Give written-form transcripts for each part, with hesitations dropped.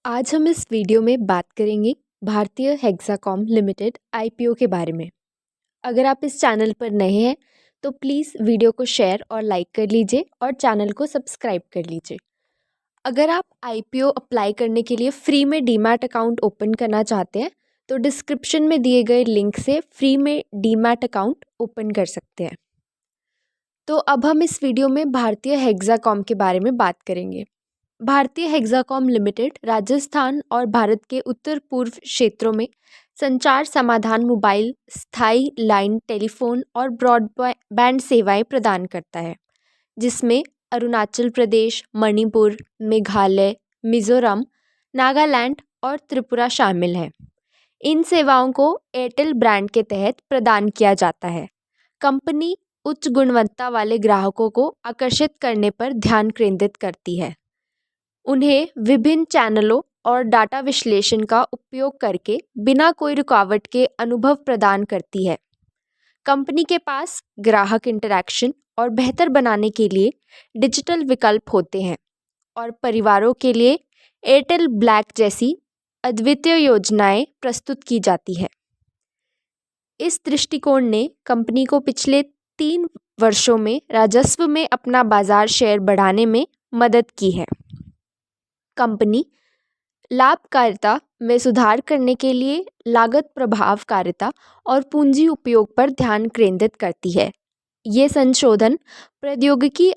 आज हम इस वीडियो में बात करेंगे भारतीय हेक्साकॉम लिमिटेड आईपीओ के बारे में। अगर आप इस चैनल पर नए हैं तो प्लीज़ वीडियो को शेयर और लाइक कर लीजिए और चैनल को सब्सक्राइब कर लीजिए। अगर आप आईपीओ अप्लाई करने के लिए फ्री में डीमैट अकाउंट ओपन करना चाहते हैं तो डिस्क्रिप्शन में दिए गए लिंक से फ्री में डीमैट अकाउंट ओपन कर सकते हैं। तो अब हम इस वीडियो में भारतीय हेक्साकॉम के बारे में बात करेंगे। भारतीय हेक्साकॉम लिमिटेड राजस्थान और भारत के उत्तर पूर्व क्षेत्रों में संचार समाधान, मोबाइल, स्थायी लाइन टेलीफोन और ब्रॉडबैंड सेवाएं प्रदान करता है, जिसमें अरुणाचल प्रदेश, मणिपुर, मेघालय, मिजोरम, नागालैंड और त्रिपुरा शामिल हैं। इन सेवाओं को एयरटेल ब्रांड के तहत प्रदान किया जाता है। कंपनी उच्च गुणवत्ता वाले ग्राहकों को आकर्षित करने पर ध्यान केंद्रित करती है। उन्हें विभिन्न चैनलों और डाटा विश्लेषण का उपयोग करके बिना कोई रुकावट के अनुभव प्रदान करती है। कंपनी के पास ग्राहक इंटरैक्शन और बेहतर बनाने के लिए डिजिटल विकल्प होते हैं और परिवारों के लिए एयरटेल ब्लैक जैसी अद्वितीय योजनाएं प्रस्तुत की जाती है। इस दृष्टिकोण ने कंपनी को पिछले 3 वर्षों में राजस्व में अपना बाजार शेयर बढ़ाने में मदद की है। कंपनी लाभकारिता में सुधार करने के लिए लागत प्रभावकारिता और पूंजी उपयोग पर ध्यान केंद्रित करती है। ये संशोधन प्रौद्योगिकी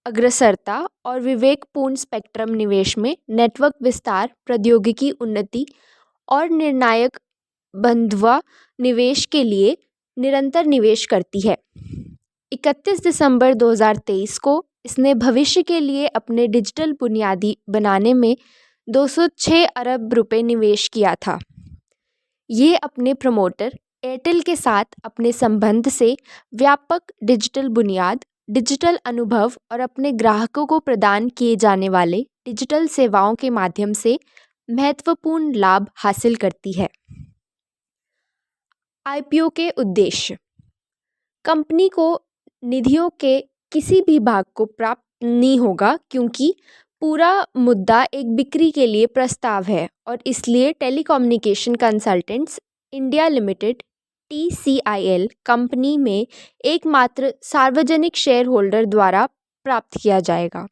अग्रसरता और विवेकपूर्ण स्पेक्ट्रम निवेश में नेटवर्क विस्तार, प्रौद्योगिकी उन्नति और निर्णायक बंधुआ निवेश के लिए निरंतर निवेश करती है। 31 दिसंबर 2023 को इसने भविष्य के लिए अपने डिजिटल बुनियादी बनाने में 206 अरब रुपए निवेश किया था। ये अपने प्रमोटर एयरटेल के साथ अपने संबंध से व्यापक डिजिटल बुनियाद, डिजिटल अनुभव और अपने ग्राहकों को प्रदान किए जाने वाले डिजिटल सेवाओं के माध्यम से महत्वपूर्ण लाभ हासिल करती है। आईपीओ के उद्देश्य: कंपनी को निधियों के किसी भी भाग को प्राप्त नहीं होगा, क्योंकि पूरा मुद्दा एक बिक्री के लिए प्रस्ताव है और इसलिए telecommunication consultants India limited TCIL company में एकमात्र सार्वजनिक शेयर होल्डर द्वारा प्राप्त किया जाएगा।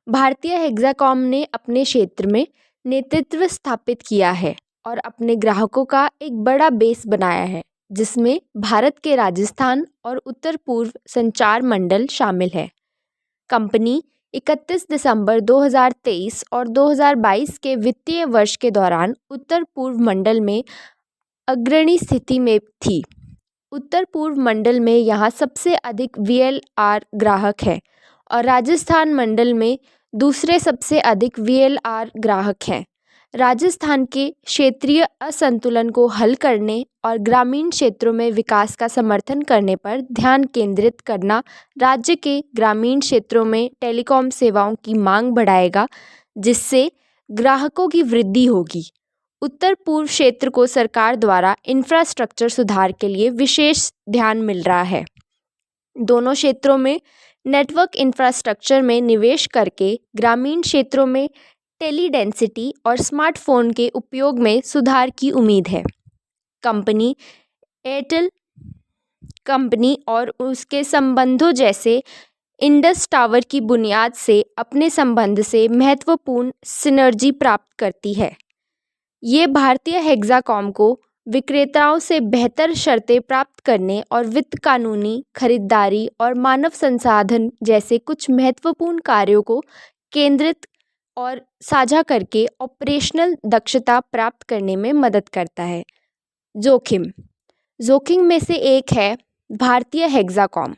भारतीय हेक्साकॉम ने अपने क्षेत्र में नेतृत्व स्थापित किया है और अपने ग्राहकों का एक बड़ा बेस बनाया है, जिसमें भारत के राजस्थान और उत्तर पूर्व संचार मंडल शामिल है। कंपनी 31 दिसंबर 2023 और 2022 के वित्तीय वर्ष के दौरान उत्तर पूर्व मंडल में अग्रणी स्थिति में थी। उत्तर पूर्व मंडल में यहाँ सबसे अधिक VLR ग्राहक हैं और राजस्थान मंडल में दूसरे सबसे अधिक VLR ग्राहक हैं। राजस्थान के क्षेत्रीय असंतुलन को हल करने और ग्रामीण क्षेत्रों में विकास का समर्थन करने पर ध्यान केंद्रित करना राज्य के ग्रामीण क्षेत्रों में टेलीकॉम सेवाओं की मांग बढ़ाएगा, जिससे ग्राहकों की वृद्धि होगी। उत्तर पूर्व क्षेत्र को सरकार द्वारा इंफ्रास्ट्रक्चर सुधार के लिए विशेष ध्यान मिल रहा है। दोनों क्षेत्रों में नेटवर्क इंफ्रास्ट्रक्चर में निवेश करके ग्रामीण क्षेत्रों में टेली डेंसिटी और स्मार्टफोन के उपयोग में सुधार की उम्मीद है। कंपनी एयरटेल कंपनी और उसके संबंधों जैसे इंडस टावर की बुनियाद से अपने संबंध से महत्वपूर्ण सिनर्जी प्राप्त करती है। ये भारतीय हेक्साकॉम को विक्रेताओं से बेहतर शर्तें प्राप्त करने और वित्त, कानूनी, खरीदारी और मानव संसाधन जैसे कुछ महत्वपूर्ण कार्यों को केंद्रित और साझा करके ऑपरेशनल दक्षता प्राप्त करने में मदद करता है। जोखिम में से एक है भारतीय हेक्साकॉम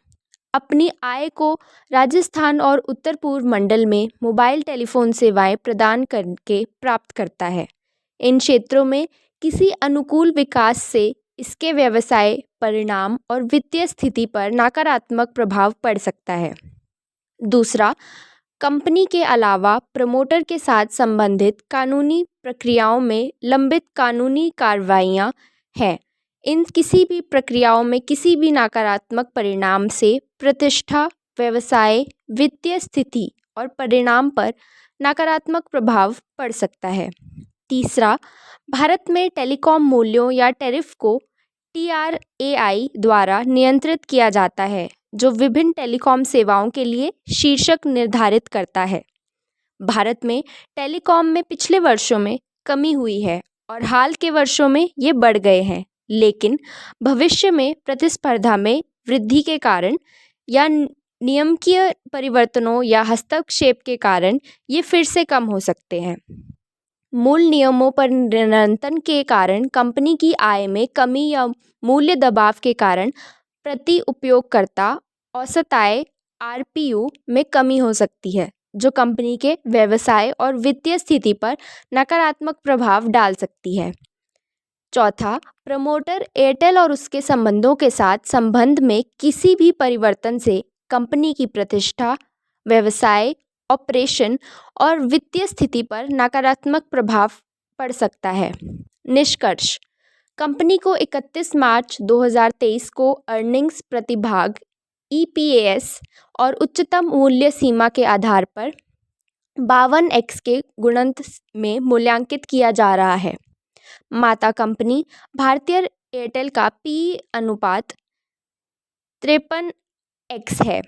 अपनी आय को राजस्थान और उत्तर पूर्व मंडल में मोबाइल टेलीफोन सेवाएं प्रदान करके प्राप्त करता है। इन क्षेत्रों में किसी अनुकूल विकास से इसके व्यवसाय परिणाम और वित्तीय स्थिति पर नकारात्मक प्रभाव पड़ सकता है। दूसरा, कंपनी के अलावा प्रमोटर के साथ संबंधित कानूनी प्रक्रियाओं में लंबित कानूनी कार्रवाइयाँ हैं। इन किसी भी प्रक्रियाओं में किसी भी नकारात्मक परिणाम से प्रतिष्ठा, व्यवसाय, वित्तीय स्थिति और परिणाम पर नकारात्मक प्रभाव पड़ सकता है। तीसरा, भारत में टेलीकॉम मूल्यों या टैरिफ को TRAI द्वारा नियंत्रित किया जाता है, जो विभिन्न टेलीकॉम सेवाओं के लिए शीर्षक निर्धारित करता है। भारत में टेलीकॉम में पिछले वर्षों में कमी हुई है और हाल के वर्षों में ये बढ़ गए हैं, लेकिन भविष्य में प्रतिस्पर्धा में वृद्धि के कारण या नियामकीय परिवर्तनों या हस्तक्षेप के कारण ये फिर से कम हो सकते हैं। मूल नियमों पर नियंत्रण के कारण कंपनी की आय में कमी या मूल्य दबाव के कारण प्रति उपयोगकर्ता औसत आय RPU में कमी हो सकती है, जो कंपनी के व्यवसाय और वित्तीय स्थिति पर नकारात्मक प्रभाव डाल सकती है। चौथा, प्रमोटर एयरटेल और उसके संबंधों के साथ संबंध में किसी भी परिवर्तन से कंपनी की प्रतिष्ठा, व्यवसाय, ऑपरेशन और वित्तीय स्थिति पर नकारात्मक प्रभाव पड़ सकता है। निष्कर्ष, कंपनी को 31 मार्च 2023 को अर्निंग्स प्रतिभाग EPS और उच्चतम मूल्य सीमा के आधार पर 52x के गुणंत में मूल्यांकित किया जा रहा है। माता कंपनी भारतीय एयरटेल का PE अनुपात 53x है।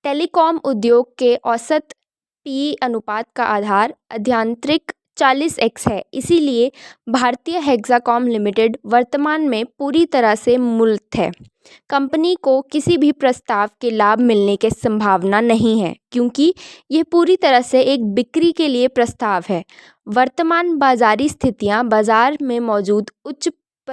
टेलीकॉम उद्योग के औसत PE अनुपात का आधार आद्यंत्रिक 40x है। इसीलिए भारतीय हेक्साकॉम लिमिटेड वर्तमान में पूरी तरह से मूर्त है। कंपनी को किसी भी प्रस्ताव के लाभ मिलने की संभावना नहीं है, क्योंकि यह पूरी तरह से एक बिक्री के लिए प्रस्ताव है। वर्तमान बाजारी स्थितियां बाजार में मौजूद उच्च